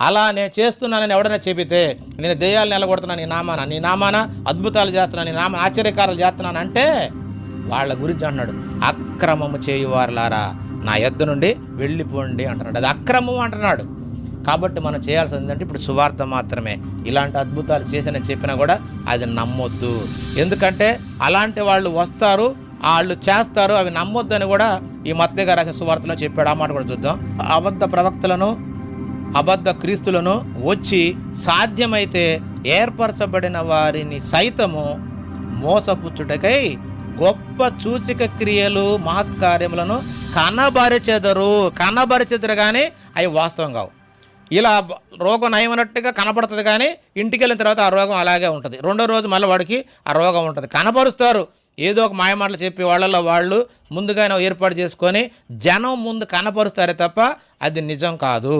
అలా నేను చేస్తున్నానని ఎవడైనా చెబితే, నేను దెయ్యాలు నిలగొడుతున్నాను నీ నామాన అద్భుతాలు చేస్తున్నాను, నీ నామ ఆశ్చర్యకారాలు చేస్తున్నాను అంటే వాళ్ళ గురించి అంటున్నాడు, అక్రమము చేయువారులారా నా యొద్ద నుండి వెళ్ళిపోండి అంటున్నాడు. అది అక్రమం అంటున్నాడు. కాబట్టి మనం చేయాల్సింది ఏంటంటే ఇప్పుడు సువార్త మాత్రమే. ఇలాంటి అద్భుతాలు చేసిన చెప్పినా కూడా అది నమ్మొద్దు. ఎందుకంటే అలాంటి వాళ్ళు వస్తారు, వాళ్ళు చేస్తారు, అవి నమ్మొద్దని కూడా ఈ మత్తయి గారు రాసిన సువార్తలో చెప్పాడు. ఆ మాట కూడా చూద్దాం. అబద్ధ ప్రవక్తలను అబద్ధ క్రీస్తులను వచ్చి సాధ్యమైతే ఏర్పరచబడిన వారిని సైతము మోసపుచ్చుటకై గొప్ప సూచక క్రియలు మహత్కార్యములను కనబరిచెదరు కానీ అవి వాస్తవం కావు. ఇలా రోగం నయమైనట్టుగా కనపడుతుంది కానీ ఇంటికి వెళ్ళిన తర్వాత ఆ రోగం అలాగే ఉంటుంది. రెండో రోజు మళ్ళీ వాడికి ఆ రోగం ఉంటుంది. కనపరుస్తారు, ఏదో ఒక మాయమాటలు చెప్పి వాళ్ళలో వాళ్ళు ముందుగానే ఏర్పాటు చేసుకొని జనం ముందు కనపరుస్తారే తప్ప అది నిజం కాదు.